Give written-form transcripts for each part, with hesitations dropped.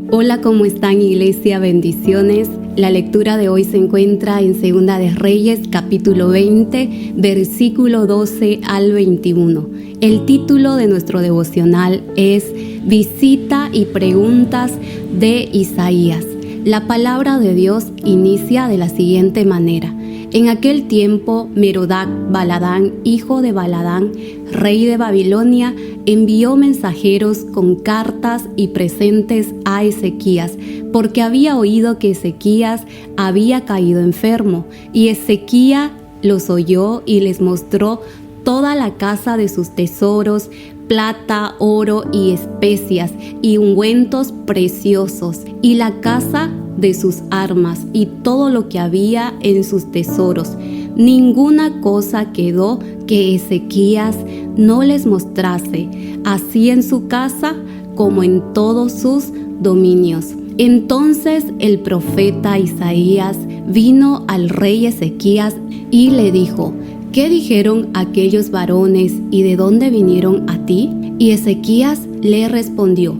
Hola, ¿cómo están, iglesia? Bendiciones. La lectura de hoy se encuentra en Segunda de Reyes, capítulo 20, versículo 12 al 21. El título de nuestro devocional es Visita y preguntas de Isaías. La palabra de Dios inicia de la siguiente manera. En aquel tiempo, Merodach-Baladán, hijo de Baladán, rey de Babilonia, envió mensajeros con cartas y presentes a Ezequías, porque había oído que Ezequías había caído enfermo, y Ezequías los oyó y les mostró toda la casa de sus tesoros, plata, oro y especias, y ungüentos preciosos, y la casa de sus armas, y todo lo que había en sus tesoros. Ninguna cosa quedó que Ezequías no les mostrase, así en su casa como en todos sus dominios. Entonces el profeta Isaías vino al rey Ezequías y le dijo: ¿Qué dijeron aquellos varones y de dónde vinieron a ti? Y Ezequías le respondió: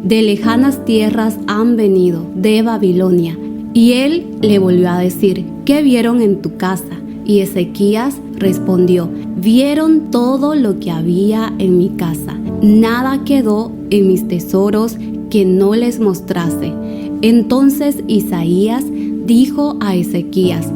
de lejanas tierras han venido, de Babilonia. Y él le volvió a decir: ¿qué vieron en tu casa? Y Ezequías respondió: vieron todo lo que había en mi casa. Nada quedó en mis tesoros que no les mostrase. Entonces Isaías dijo a Ezequías: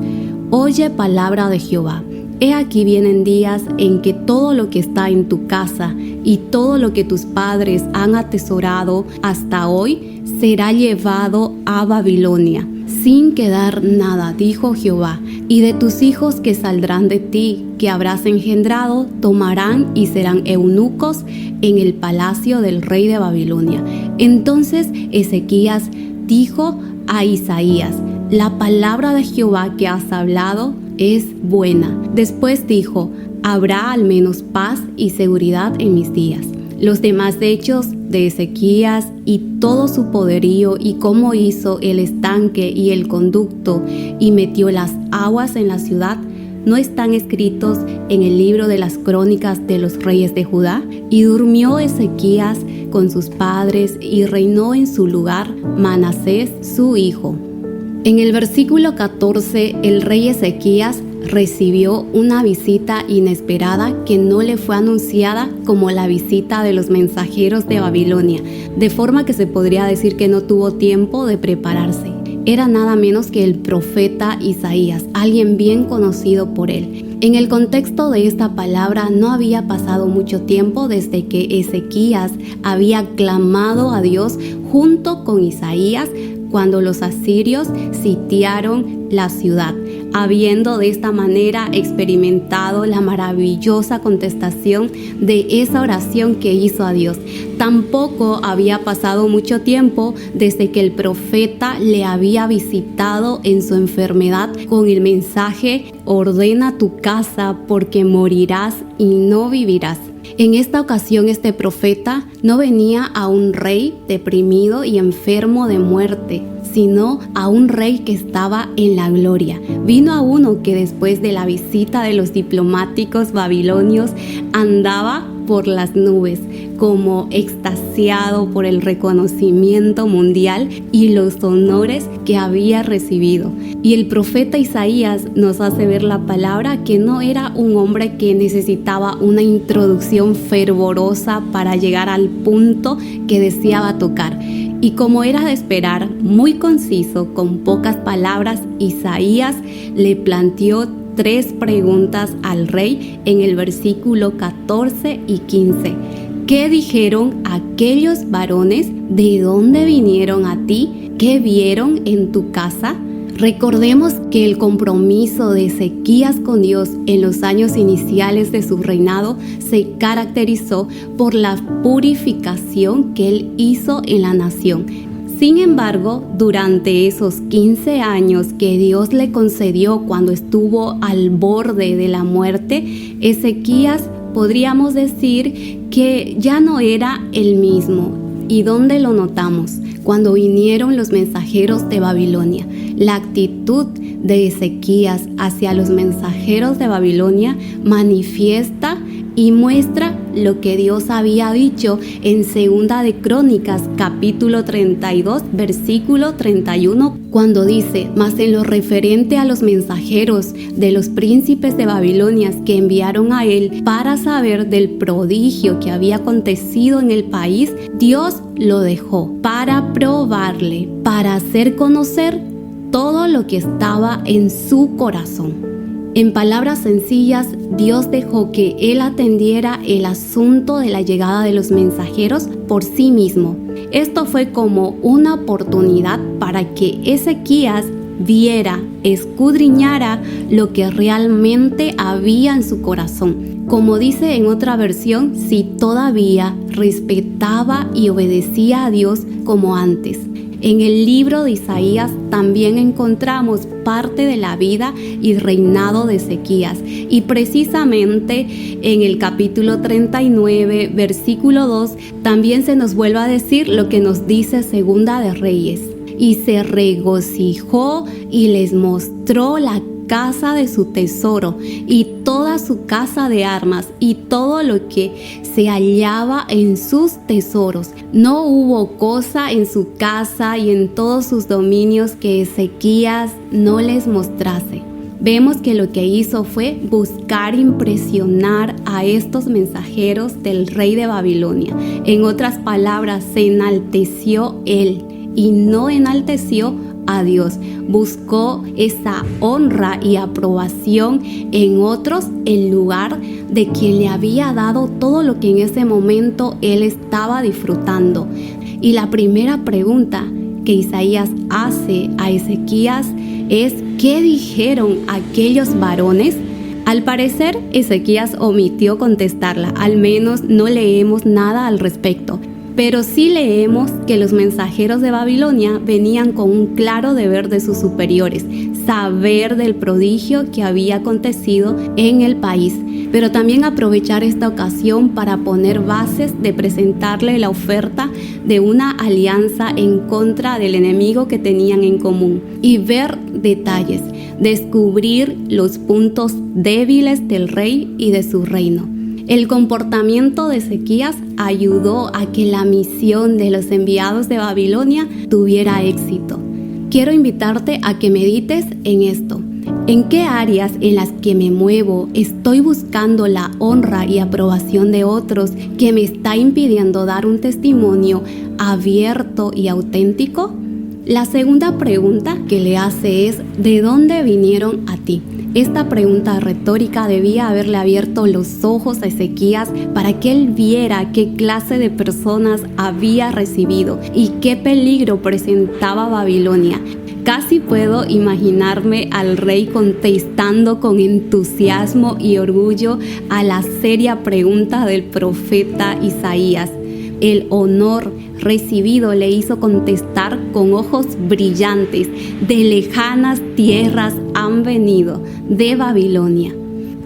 oye palabra de Jehová. He aquí vienen días en que todo lo que está en tu casa y todo lo que tus padres han atesorado hasta hoy será llevado a Babilonia, sin quedar nada, dijo Jehová. Y de tus hijos que saldrán de ti, que habrás engendrado, tomarán y serán eunucos en el palacio del rey de Babilonia. Entonces Ezequías dijo a Isaías: la palabra de Jehová que has hablado es buena. Después dijo: habrá al menos paz y seguridad en mis días. Los demás hechos de Ezequías y todo su poderío, y cómo hizo el estanque y el conducto y metió las aguas en la ciudad, ¿no están escritos en el libro de las crónicas de los reyes de Judá? Y durmió Ezequías con sus padres y reinó en su lugar Manasés su hijo. En el versículo 14, el rey Ezequías recibió una visita inesperada que no le fue anunciada, como la visita de los mensajeros de Babilonia, de forma que se podría decir que no tuvo tiempo de prepararse. Era nada menos que el profeta Isaías, alguien bien conocido por él. En el contexto de esta palabra, no había pasado mucho tiempo desde que Ezequías había clamado a Dios junto con Isaías cuando los asirios sitiaron la ciudad, habiendo de esta manera experimentado la maravillosa contestación de esa oración que hizo a Dios. Tampoco había pasado mucho tiempo desde que el profeta le había visitado en su enfermedad con el mensaje: ordena tu casa porque morirás y no vivirás. En esta ocasión este profeta no venía a un rey deprimido y enfermo de muerte, sino a un rey que estaba en la gloria. Vino a uno que después de la visita de los diplomáticos babilonios andaba por las nubes, como extasiado por el reconocimiento mundial y los honores que había recibido. Y el profeta Isaías nos hace ver la palabra que no era un hombre que necesitaba una introducción fervorosa para llegar al punto que deseaba tocar. Y como era de esperar, muy conciso, con pocas palabras, Isaías le planteó 3 preguntas al rey en el versículo 14 y 15. ¿Qué dijeron aquellos varones? ¿De dónde vinieron a ti? ¿Qué vieron en tu casa? Recordemos que el compromiso de Ezequías con Dios en los años iniciales de su reinado se caracterizó por la purificación que él hizo en la nación. Sin embargo, durante esos 15 años que Dios le concedió cuando estuvo al borde de la muerte, Ezequías podríamos decir que ya no era el mismo. ¿Y dónde lo notamos? Cuando vinieron los mensajeros de Babilonia. La actitud de Ezequías hacia los mensajeros de Babilonia manifiesta y muestra lo que Dios había dicho en Segunda de Crónicas, capítulo 32, versículo 31, cuando dice: mas en lo referente a los mensajeros de los príncipes de Babilonia que enviaron a él para saber del prodigio que había acontecido en el país, Dios lo dejó para probarle, para hacer conocer todo lo que estaba en su corazón. En palabras sencillas, Dios dejó que él atendiera el asunto de la llegada de los mensajeros por sí mismo. Esto fue como una oportunidad para que Ezequías viera, escudriñara lo que realmente había en su corazón. Como dice en otra versión, si todavía respetaba y obedecía a Dios como antes. En el libro de Isaías también encontramos parte de la vida y reinado de Ezequías, y precisamente en el capítulo 39, versículo 2, también se nos vuelve a decir lo que nos dice Segunda de Reyes: y se regocijó y les mostró la casa de su tesoro y toda su casa de armas y todo lo que se hallaba en sus tesoros. No hubo cosa en su casa y en todos sus dominios que Ezequías no les mostrase. Vemos que lo que hizo fue buscar impresionar a estos mensajeros del rey de Babilonia. En otras palabras, se enalteció él y no enalteció a Dios. Buscó esa honra y aprobación en otros en lugar de quien le había dado todo lo que en ese momento él estaba disfrutando. Y la primera pregunta que Isaías hace a Ezequías es: ¿qué dijeron aquellos varones? Al parecer, Ezequías omitió contestarla, al menos no leemos nada al respecto. Pero sí leemos que los mensajeros de Babilonia venían con un claro deber de sus superiores: saber del prodigio que había acontecido en el país, pero también aprovechar esta ocasión para poner bases de presentarle la oferta de una alianza en contra del enemigo que tenían en común, y ver detalles, descubrir los puntos débiles del rey y de su reino. El comportamiento de Ezequías ayudó a que la misión de los enviados de Babilonia tuviera éxito. Quiero invitarte a que medites en esto. ¿En qué áreas en las que me muevo estoy buscando la honra y aprobación de otros que me está impidiendo dar un testimonio abierto y auténtico? La segunda pregunta que le hace es: ¿de dónde vinieron a ti? Esta pregunta retórica debía haberle abierto los ojos a Ezequías para que él viera qué clase de personas había recibido y qué peligro presentaba Babilonia. Casi puedo imaginarme al rey contestando con entusiasmo y orgullo a la seria pregunta del profeta Isaías. El honor recibido le hizo contestar con ojos brillantes: de lejanas tierras han venido, de Babilonia.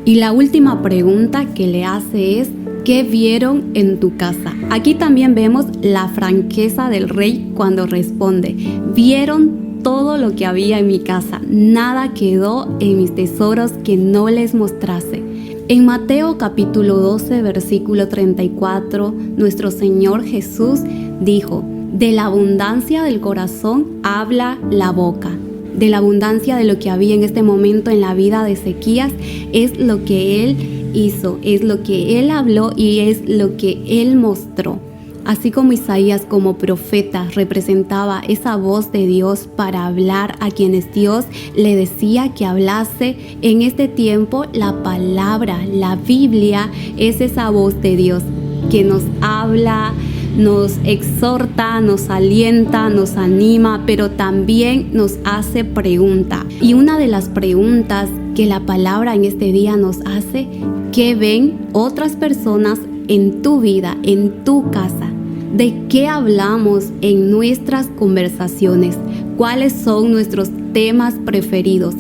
Y la última pregunta que le hace es: ¿qué vieron en tu casa? Aquí también vemos la franqueza del rey cuando responde: vieron todo lo que había en mi casa, nada quedó en mis tesoros que no les mostrase. En Mateo capítulo 12, versículo 34, nuestro Señor Jesús dijo: de la abundancia del corazón habla la boca. De la abundancia de lo que había en este momento en la vida de Ezequías es lo que él hizo, es lo que él habló y es lo que él mostró. Así como Isaías como profeta representaba esa voz de Dios para hablar a quienes Dios le decía que hablase, en este tiempo la palabra, la Biblia, es esa voz de Dios que nos habla, nos exhorta, nos alienta, nos anima, pero también nos hace pregunta. Y una de las preguntas que la palabra en este día nos hace: ¿qué ven otras personas en tu vida, en tu casa? ¿De qué hablamos en nuestras conversaciones? ¿Cuáles son nuestros temas preferidos?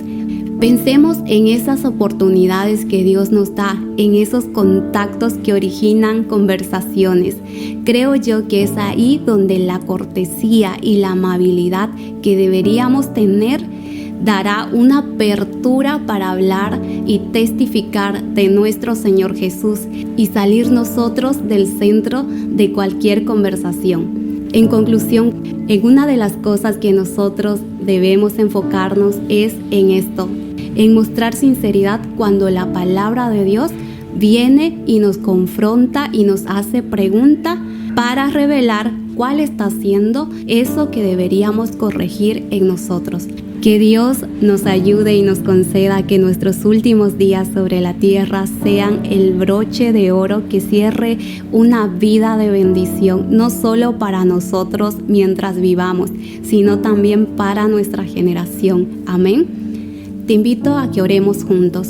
Pensemos en esas oportunidades que Dios nos da, en esos contactos que originan conversaciones. Creo yo que es ahí donde la cortesía y la amabilidad que deberíamos tener dará una apertura para hablar y testificar de nuestro Señor Jesús y salir nosotros del centro de cualquier conversación. En conclusión, en una de las cosas que nosotros debemos enfocarnos es en esto, en mostrar sinceridad cuando la palabra de Dios viene y nos confronta y nos hace pregunta para revelar cuál está siendo eso que deberíamos corregir en nosotros. Que Dios nos ayude y nos conceda que nuestros últimos días sobre la tierra sean el broche de oro que cierre una vida de bendición, no solo para nosotros mientras vivamos, sino también para nuestra generación. Amén. Te invito a que oremos juntos.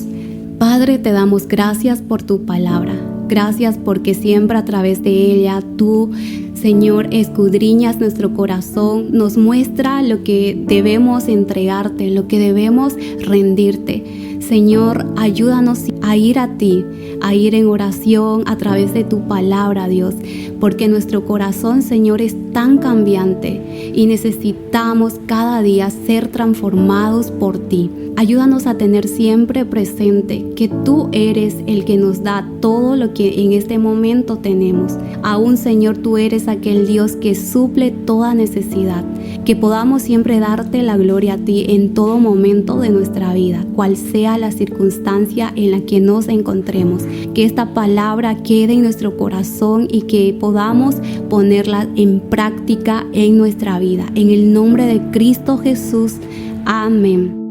Padre, te damos gracias por tu palabra. Gracias porque siempre a través de ella tú, Señor, escudriñas nuestro corazón, nos muestra lo que debemos entregarte, lo que debemos rendirte. Señor, ayúdanos a ir a ti, a ir en oración a través de tu palabra, Dios, porque nuestro corazón, Señor, es tan cambiante y necesitamos cada día ser transformados por ti. Ayúdanos a tener siempre presente que tú eres el que nos da todo lo que en este momento tenemos. Aún, Señor, tú eres aquel Dios que suple toda necesidad. Que podamos siempre darte la gloria a ti en todo momento de nuestra vida, cual sea la circunstancia en la que nos encontremos. Que esta palabra quede en nuestro corazón y que podamos ponerla en práctica en nuestra vida. En el nombre de Cristo Jesús. Amén.